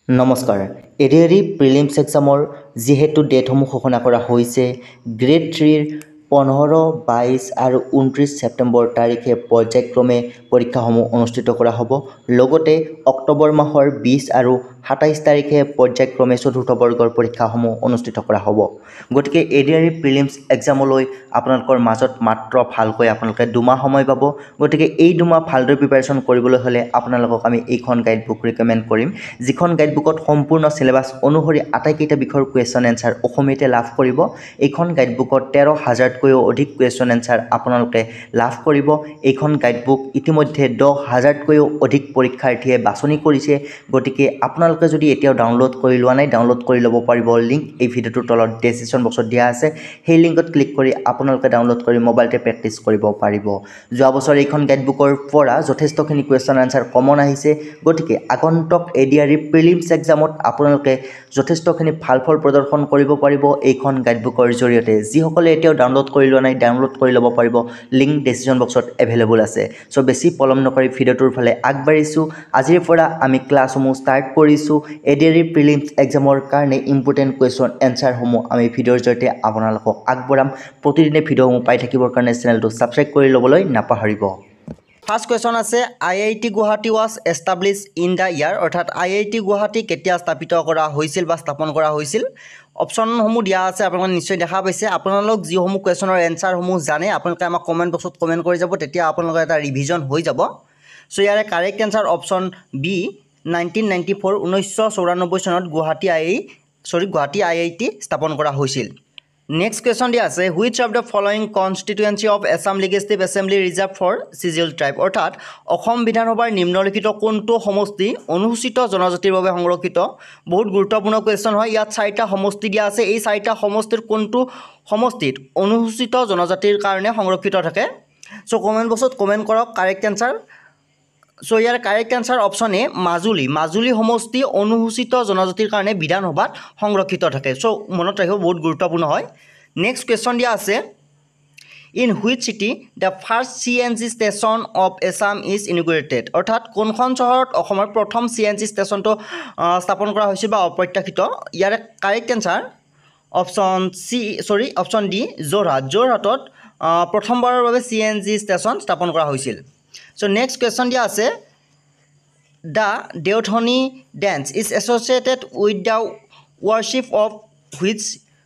নমস্কাৰ ADRE prelims এক্সামৰ যিহেতু ডেটসমূহ ঘোষণা কৰা হৈছে গ্ৰেড 3ৰ 15, 22 আৰু 29 ছেপ্টেম্বৰ তাৰিখে পৰ্যায়ক্ৰমে পৰীক্ষাসমূহ অনুষ্ঠিত কৰা হ'ব লগতে অক্টোবৰ মাহৰ 20 আৰু 27 তাৰিখে পৰ্যায়ক্ৰমে চতুৰ্থ বৰ্গৰ পৰীক্ষাসমূহ অনুষ্ঠিত কৰা হ'ব গতিকে এডিআৰই প্ৰিলিমছ এক্সামলৈ আপোনালোকৰ মাজত মাত্ৰ ভালকৈ আপোনালোকে দুমাহ সময় পাব গতিকে এই দুমাহ ভালদৰে প্ৰিপাৰেশ্যন কৰিবলৈ হ'লে আপোনালোকক আমি এইখন গাইডবুক ৰিকমেণ্ড কৰিম যিখন গাইডবুকত সম্পূৰ্ণ সিলেবাছ অনুসৰি আটাইকেইটা বিষয়ৰ কুৱেশ্যন এনচাৰ অসমীয়াতে লাভ কৰিব এইখন গাইডবুকত 13,000তকৈও অধিক কুৱেশ্যন এনচাৰ আপোনালোকে লাভ কৰিব এইখন গাইডবুক ইতিমধ্যে 10,000তকৈও অধিক পৰীক্ষাৰ্থীয়ে বাছনি কৰিছে গতিকে আপোনালোকে যদি এতিয়াও ডাউনলোড কৰি লোৱা নাই ডাউনলোড কৰি ল'ব পাৰিব লিংক এই ভিডিঅ'টোৰ তলত ডেছক্ৰিপশ্যন বক্সত দিয়া আছে সেই লিংকত ক্লিক কৰি আপোনালোকে ডাউনলোড কৰি মোবাইলতে প্ৰেক্টিছ কৰিব পাৰিব যোৱা বছৰ এইখন গাইডবুকৰ পৰা যথেষ্টখিনি কুৱেশ্যন এনচাৰ কমন আহিছে গতিকে আগন্তুক এডিআৰই প্ৰিলিমছ এক্সামত আপোনালোকে যথেষ্টখিনি ভাল ফল প্ৰদৰ্শন কৰিব পাৰিব এইখন গাইডবুকৰ জৰিয়তে যিসকলে এতিয়াও ডাউনলোড কৰি লোৱা নাই ডাউনলোড কৰি ল'ব পাৰিব লিংক ডেছক্ৰিপশ্যন বক্সত এভেইলেবল আছে সো বেছি পলম নকৰি ভিডিঅ'টোৰ ফালে আগবাঢ়িছোঁ আজিৰ পৰা আমি ক্লাছসমূহ ষ্টাৰ্ট কৰিছোঁ এডিআৰই প্ৰিলিমছ এক্সামৰ কাৰণে ইম্পৰ্টেণ্ট কুৱেশ্যন এনচাৰসমূহ আমি ভিডিঅ'ৰ জৰিয়তে আপোনালোকক আগবঢ়াম প্ৰতিদিনে ভিডিঅ'সমূহ পাই থাকিবৰ কাৰণে চেনেলটো ছাবস্ক্ৰাইব কৰি ল'বলৈ নাপাহৰিব ফাৰ্ষ্ট কুৱেশ্যন আছে IIT Guwahati was establish in the year অৰ্থাৎ আইআইটি গুৱাহাটী কেতিয়া স্থাপিত কৰা হৈছিল বা স্থাপন কৰা হৈছিল অপশ্যনসমূহ দিয়া আছে আপোনালোকে নিশ্চয় দেখা পাইছে আপোনালোক যিসমূহ কুৱেশ্যনৰ এনচাৰসমূহ জানে আপোনালোকে আমাক কমেণ্ট বক্সত কমেণ্ট কৰি যাব তেতিয়া আপোনালোকৰ এটা ৰিভিজন হৈ যাব চ' ইয়াৰে কাৰেক্ট এনচাৰ অপশ্যন বি 1994 1994 চনত গুৱাহাটী আইআইটি স্থাপন কৰা হৈছিল নেক্সট কুৱেশ্যন দিয়া আছে which of the following constituency of Assam legislative assembly reserve for চিজিল ট্ৰাইব অৰ্থাৎ অসম বিধানসভাৰ নিম্নলিখিত কোনটো সমষ্টি অনুসূচিত জনজাতিৰ বাবে সংৰক্ষিত বহুত গুৰুত্বপূৰ্ণ কুৱেশ্যন হয় ইয়াত 4টা সমষ্টি দিয়া আছে এই 4টা সমষ্টিৰ কোনটো সমষ্টিত অনুসূচিত জনজাতিৰ কাৰণে সংৰক্ষিত থাকে চ' কমেণ্ট বক্সত কমেণ্ট কৰক কাৰেক্ট এনচাৰ চ' ইয়াৰ correct answer option A Majuli সমষ্টি অনুসূচিত জনজাতিৰ কাৰণে বিধানসভাত সংৰক্ষিত থাকে চ' মনত ৰাখিব বহুত গুৰুত্বপূৰ্ণ হয় নেক্সট কুৱেশ্যন দিয়া আছে in which city the first CNG station of Assam is inaugurated অৰ্থাৎ কোনখন চহৰত অসমৰ প্ৰথম CNG ষ্টেচনটো স্থাপন কৰা হৈছিল বা অপ্ৰত্যাশিত ইয়াৰে কাৰেক্ট এনচাৰ অপশ্যন ডি যোৰহাটত প্ৰথমবাৰৰ বাবে CNG ষ্টেচন স্থাপন কৰা হৈছিল চ' নেক্সট কুৱেশ্যন দিয়া আছে the Deodhani dance is associated with the worship of which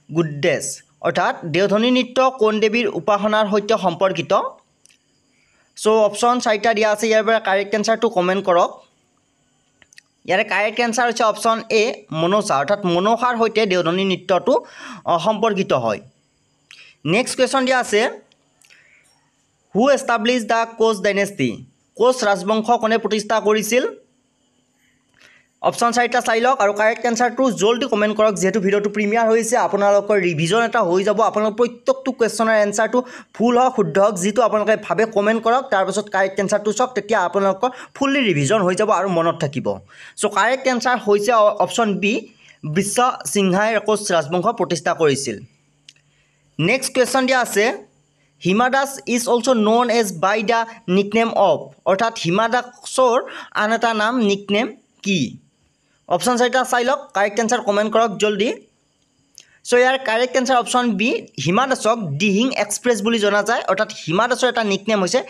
goddess অৰ্থাৎ দেওধনী নৃত্য কোন দেৱীৰ উপাসনাৰ সৈতে সম্পৰ্কিত চ' অপশ্যন 4টা দিয়া আছে ইয়াৰ পৰা কাৰেক্ট এনচাৰটো কমেণ্ট কৰক ইয়াৰে কাৰেক্ট এনচাৰ হৈছে অপশ্যন এ মনসা অৰ্থাৎ মনসাৰ সৈতে দেওধনী নৃত্যটো সম্পৰ্কিত হয় নেক্সট কুৱেশ্যন দিয়া আছে who establish the Koch dynasty Koch ৰাজবংশ কোনে প্ৰতিষ্ঠা কৰিছিল অপশ্যন 4টা চাই লওক আৰু কাৰেক্ট এনচাৰটো জলদি কমেণ্ট কৰক যিহেতু ভিডিঅ'টো প্ৰিমিয়াৰ হৈছে আপোনালোকৰ ৰিভিজন এটা হৈ যাব আপোনালোকৰ প্ৰত্যেকটো কুৱেশ্যনৰ এনচাৰটো ফুল হওক শুদ্ধ হওক যিটো আপোনালোকে ভাবে কমেণ্ট কৰক তাৰপিছত কাৰেক্ট এনচাৰটো চাওক তেতিয়া আপোনালোকৰ ফুল্লি ৰিভিজন হৈ যাব আৰু মনত থাকিব চ' কাৰেক্ট এনচাৰ হৈছে অপশ্যন বি বিশ্ব সিংহাই কোচ ৰাজবংশ প্ৰতিষ্ঠা কৰিছিল নেক্সট কুৱেশ্যন দিয়া আছে Hima Das is also' known as by the nickname of অৰ্থাৎ হিমা দাসৰ আন এটা নাম নিকনেম কি অপশ্যন 4টা চাই লওক কাৰেক্ট এনচাৰ কমেণ্ট কৰক জলদি চ' ইয়াৰ correct answer option B Hima দাসক দিহিং এক্সপ্ৰেছ বুলি জনা যায় অৰ্থাৎ হিমা দাসৰ এটা নিকনেম হৈছে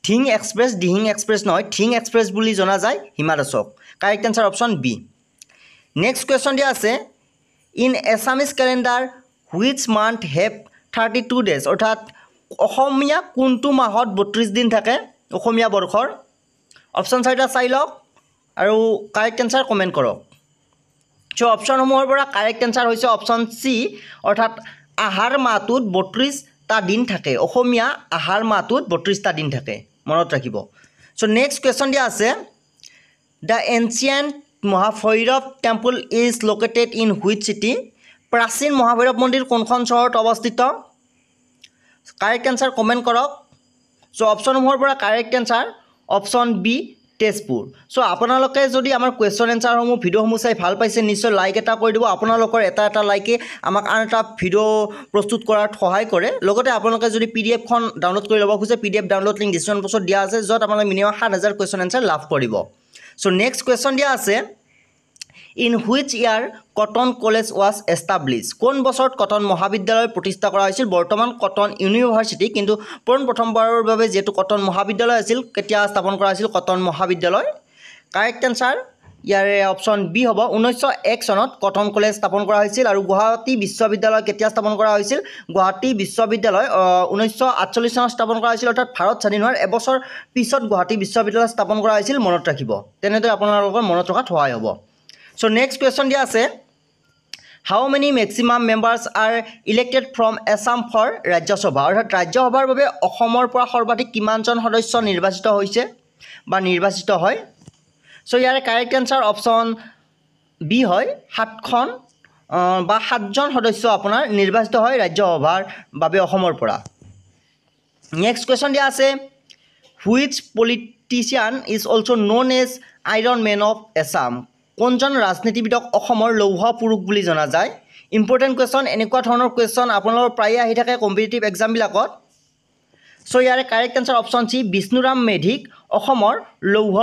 দিহিং এক্সপ্ৰেছ নহয় থিং এক্সপ্ৰেছ বুলি জনা যায় হিমা দাসক correct answer option B next question দিয়া আছে in Assamese calendar which month have 32 days অৰ্থাৎ অসমীয়া কোনটো মাহত 32 দিন থাকে অসমীয়া বৰ্ষৰ অপশ্যন 4টা চাই লওক আৰু কাৰেক্ট এনচাৰ কমেণ্ট কৰক চ' অপশ্যনসমূহৰ পৰা কাৰেক্ট এনচাৰ হৈছে অপশ্যন চি অৰ্থাৎ আহাৰ মাহটোত 32টা দিন থাকে অসমীয়া আহাৰ মাহটোত 32টা দিন থাকে মনত ৰাখিব চ' নেক্সট কুৱেশ্যন দিয়া আছে the ancient Mahabhairav temple is located in which city প্ৰাচীন মহাভৈৰৱ মন্দিৰ কোনখন চহৰত অৱস্থিত কাৰেক্ট এনচাৰ কমেণ্ট কৰক চ' অপশ্যনসমূহৰ পৰা correct answer option B Tezpur so' আপোনালোকে যদি আমাৰ কুৱেশ্যন এনচাৰসমূহ ভিডিঅ'সমূহ চাই ভাল পাইছে নিশ্চয় লাইক এটা কৰি দিব আপোনালোকৰ এটা লাইকে আমাক আন এটা ভিডিঅ' প্ৰস্তুত কৰাত সহায় কৰে লগতে আপোনালোকে যদি PDF-খন ডাউনলোড কৰি ল'ব খোজে PDF ডাউনলোড লিংক ডিছক্ৰিপশ্যন বক্সত দিয়া আছে য'ত আপোনালোকে মিনিমাম 7,000 কুৱেশ্যন এনচাৰ লাভ কৰিব চ' নেক্সট কুৱেশ্যন দিয়া আছে in which year cotton college was establish কোন বছৰত কটন মহাবিদ্যালয় প্ৰতিষ্ঠা কৰা হৈছিল বৰ্তমান কটন ইউনিভাৰ্চিটি কিন্তু প্ৰথমবাৰৰ বাবে যেটো কটন মহাবিদ্যালয় আছিল কেতিয়া স্থাপন কৰা হৈছিল কটন মহাবিদ্যালয় কাৰেক্ট আনসাৰ ইয়াৰে অপশন বি হ'ব 1901 চনত কটন কলেজ স্থাপন কৰা হৈছিল আৰু গুৱাহাটী বিশ্ববিদ্যালয় কেতিয়া স্থাপন কৰা হৈছিল গুৱাহাটী বিশ্ববিদ্যালয় 1948 চনত স্থাপন কৰা হৈছিল অৰ্থাৎ ভাৰত স্বাধীন হোৱাৰ এবছৰ পিছত গুৱাহাটী বিশ্ববিদ্যালয় স্থাপন কৰা হৈছিল মনত ৰাখিব তেনেদৰে আপোনালোকৰ মনত ৰখাত সহায় হ'ব সো নেক্সট কোৱেশ্চন দিয়া আছে How many maximum members are elected from Assam for Rajya Sabha অৰ্থাৎ ৰাজ্য সভাৰ বাবে অসমৰ পৰা সৰ্বাধিক কিমানজন সদস্য নিৰ্বাচিত হৈছে বা নিৰ্বাচিত হয় সো ইয়াৰ কাৰেক্ট আনসাৰ অপশন বি হয় 7খন বা 7জন সদস্য আপোনাৰ নিৰ্বাচিত হয় ৰাজ্য সভাৰ বাবে অসমৰ পৰা নেক্সট কোৱেশ্চন দিয়া আছে Which politician is also known as Iron Man of Assam কোনজন ৰাজনীতিবিদক অসমৰ লৌহ পুৰুষ বুলি জনা যায় ইম্পৰ্টেন্ট কোৱেশ্চন এনেকুৱা ধৰণৰ কোৱেশ্চন আপোনালোকৰ প্ৰায় আহি থাকে কম্পিটিটিভ এক্সাম বিলাকত সো ইয়াৰ কাৰেক্ট আনসাৰ অপশন সি বিষ্ণুৰাম মেধিক অসমৰ লৌহ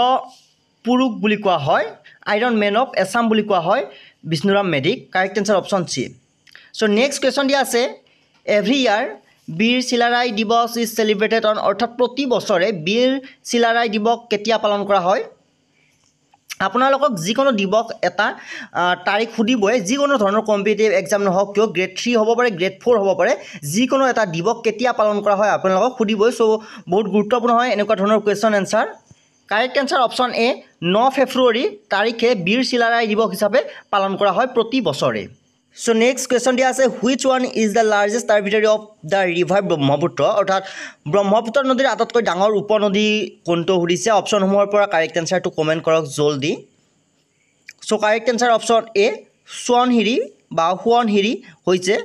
পুৰুষ বুলি কোৱা হয় আইৰন মেন অফ এছাম বুলি কোৱা হয় বিষ্ণুৰাম মেধিক কাৰেক্ট আনসাৰ অপশন সি সো নেক্সট কোৱেশ্চন দিয়া আছে এভৰি ইয়াৰ বীৰ চিলাৰাই দিৱস ইজ সেলিব্ৰেটেড অন অৰ্থাৎ প্ৰতি বছৰে বীৰ চিলাৰাই দিৱস কেতিয়া পালন কৰা হয় আপোনালোকক যিকোনো দিৱস এটা তাৰিখ সুধিবই যিকোনো ধৰণৰ কম্পিটিটিভ এক্সাম নহওক কিয় গ্ৰেড 3 হ'ব পাৰে গ্ৰেড 4 হ'ব পাৰে যিকোনো এটা দিৱস কেতিয়া পালন কৰা হয় আপোনালোকক সুধিবই সো বহুত গুৰুত্বপূৰ্ণ হয় এনেকুৱা ধৰণৰ question answer correct answer option A 9 ফেব্ৰুৱাৰী তাৰিখে বীৰ চিলাৰাই দিৱস হিচাপে পালন কৰা হয় প্ৰতি বছৰে সো নেক্সট কোৱেশ্চন দিয়া আছে which one is the largest tributary of the river Brahmaputra অৰ্থাৎ ব্ৰহ্মপুত্ৰ নদীৰ আটাইতকৈ ডাঙৰ উপনদী কোনটো সুধিছে অপশনসমূহৰ পৰা কাৰেক্ট আনসাৰটো কমেন্ট কৰক জলদি so correct answer option A Subansiri বা সোৱণশিৰি হৈছে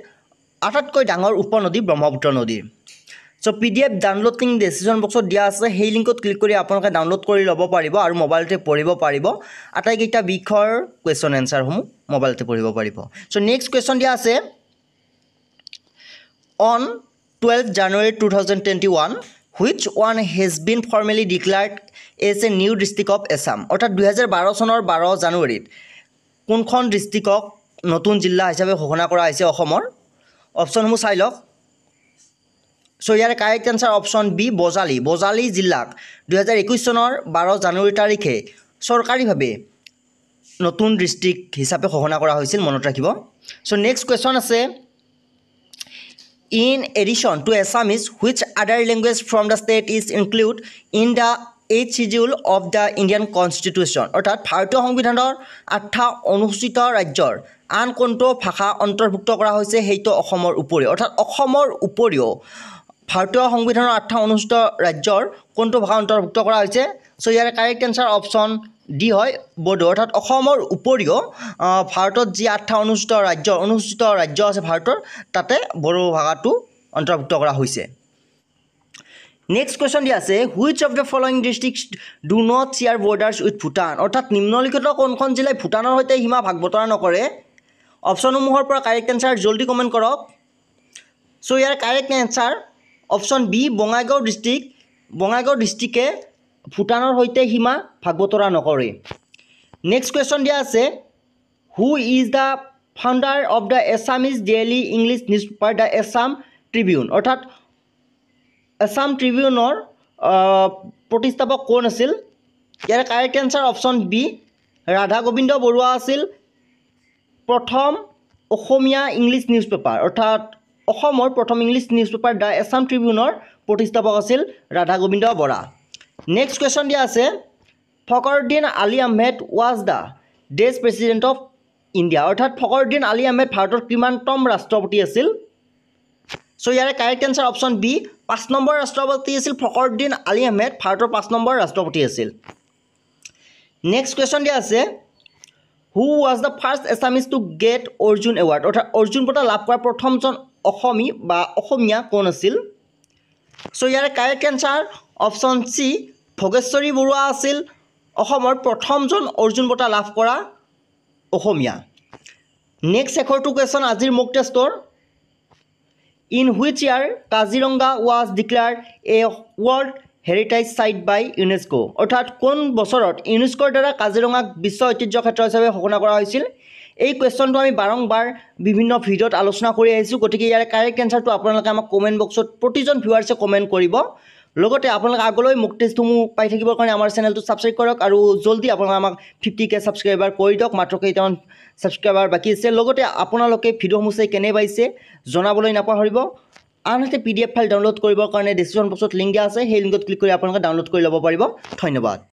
আটাইতকৈ ডাঙৰ উপনদী ব্ৰহ্মপুত্ৰ নদী সো পিডিএফ ডাউনলোডিং ডিসক্ৰিপশন বক্সত দিয়া আছে সেই লিংকত ক্লিক কৰি আপোনালোকে ডাউনলোড কৰি ল'ব পাৰিব আৰু মোবাইলতে পঢ়িব পাৰিব আটাইকেইটা বিষয়ৰ কোৱেশ্চন আনসাৰসমূহ মোবাইলতে পঢ়িব পাৰিব সো নেক্সট কোৱেশ্চন দিয়া আছে on 12 January 2021 which one has been formally declared as a new district of Assam অৰ্থাৎ 2012 চনৰ 12 জানুৱাৰীত কোনখন ডিস্ট্ৰিক্টক নতুন জিলা হিচাপে ঘোষণা কৰা হৈছে অসমৰ অপশনসমূহ চাই লওক সো ইয়াৰ correct answer option B Bajali জিলাক 2021 চনৰ 12 জানুৱাৰী তাৰিখে চৰকাৰীভাৱে নতুন ডিস্ট্ৰিক্ট হিচাপে ঘোষণা কৰা হৈছিল মনত ৰাখিব সো নেক্সট কোৱেশ্চন আছে In addition to Assamese, which other language from the state is included in the 8th schedule of the Indian Constitution? অৰ্থাৎ ভাৰতীয় সংবিধানৰ 8টা অনুসূচিত ৰাজ্যৰ আন কোনটো ভাষা অন্তৰ্ভুক্ত কৰা হৈছে সেইটো অসমৰ উপৰিও অৰ্থাৎ অসমৰ উপৰিও ভাৰতীয় সংবিধানৰ 8টা অনুসূচিত ৰাজ্যৰ কোনটো ভাষা অন্তৰ্ভুক্ত কৰা হৈছে সো ইয়াৰ কাৰেক্ট আনসাৰ অপশন ডি হয় বড়ো অৰ্থাৎ অসমৰ উপৰিও ভাৰতত যি 8টা অনুসূচিত ৰাজ্য আছে ভাৰতৰ তাতে বড়ো ভাষাটো অন্তৰ্ভুক্ত কৰা হৈছে নেক্সট কোৱেশ্চন দিয়া আছে which of the following districts do not share borders with Bhutan অৰ্থাৎ নিম্নলিখিত কোনখন জিলাই ভূটানৰ সৈতে সীমা ভাগ বতৰা নকৰে অপশনসমূহৰ পৰা কাৰেক্ট আনসাৰ জলদি কমেন্ট কৰক সো ইয়াৰ correct answer option B Bongaigaon ডিস্ট্ৰিক্টে ভূটানৰ সৈতে সীমা ভাগ বতৰা নকৰে নেক্সট কোৱেশ্চন দিয়া আছে who is the founder of the Assamese daily English newspaper the Assam tribune অৰ্থাৎ এছাম ট্ৰিবিউনৰ প্ৰতিষ্ঠাপক কোন আছিল ইয়াৰ correct answer option B Radha Gobinda Baruah আছিল প্ৰথম অসমীয়া ইংলিছ নিউজ পেপাৰ অৰ্থাৎ অসমৰ প্ৰথম English newspaper the Assam ট্ৰিবিউনৰ প্ৰতিষ্ঠাপক আছিল ৰাধা গোবিন্দ বৰা নেক্সট কোৱেশ্চন দিয়া আছে ফখৰুদ্দিন আলী আহমেদ ৱাজ দ্য ডেছ প্ৰেছিডেণ্ট অফ ইণ্ডিয়া অৰ্থাৎ ফখৰুদ্দিন আলী আহমেদ ভাৰতৰ কিমানতম ৰাষ্ট্ৰপতি আছিল সো ইয়াৰে correct answer option B 5 number ৰাষ্ট্ৰপতি আছিল ফখৰুদ্দিন আলী আহমেদ ভাৰতৰ 5 নম্বৰ ৰাষ্ট্ৰপতি আছিল নেক্সট কোৱেশ্চন দিয়া আছে who was the first Assamese to get Arjuna award অৰ্থাৎ অৰ্জুন বঁটা লাভ কৰা প্ৰথমজন অসমীয়া কোন আছিল সো ইয়াৰে কাৰেক্ট আনসাৰ অপশন সি ভোগেশ্বৰী বৰুৱা আছিল অসমৰ প্ৰথমজন অৰ্জুন বঁটা লাভ কৰা অসমীয়া নেক্সট শেষৰটো কোৱেশ্চন আজিৰ মক টেষ্টৰ in which year Kaziranga was declared a world heritage site by UNESCO অৰ্থাৎ কোন বছৰত ইউনেস্কোৰ দ্বাৰা কাজিৰঙাক বিশ্ব ঐতিহ্য ক্ষেত্ৰ হিচাপে ঘোষণা কৰা হৈছিল এই কোৱেশ্চনটো আমি বাৰংবাৰ বিভিন্ন ভিডিঅ'ত আলোচনা কৰি আহিছোঁ গতিকে ইয়াৰ কাৰেক্ট এনসাৰটো আপোনালোকে আমাক কমেণ্ট বক্সত প্ৰতিজন ভিউৱাৰ্ছে কমেণ্ট কৰিব লগতে আপোনালোকে আগলৈ মোক টেষ্টসমূহ পাই থাকিবৰ কাৰণে আমাৰ চেনেলটো ছাবস্ক্ৰাইব কৰক আৰু জলদি আপোনালোকে আমাক 50K ছাবস্ক্ৰাইবাৰ কৰি দিয়ক মাত্ৰ কেইটামান ছাবস্ক্ৰাইবাৰ বাকী আছে লগতে আপোনালোকে ভিডিঅ'সমূহ চাই কেনে পাইছে জনাবলৈ নাপাহৰিব আনহাতে PDF ফাইল ডাউনলোড কৰিবৰ কাৰণে ডেছক্ৰিপশ্যন বক্সত লিংক দিয়া আছে সেই লিংকত ক্লিক কৰি আপোনালোকে ডাউনলোড কৰি ল'ব পাৰিব ধন্যবাদ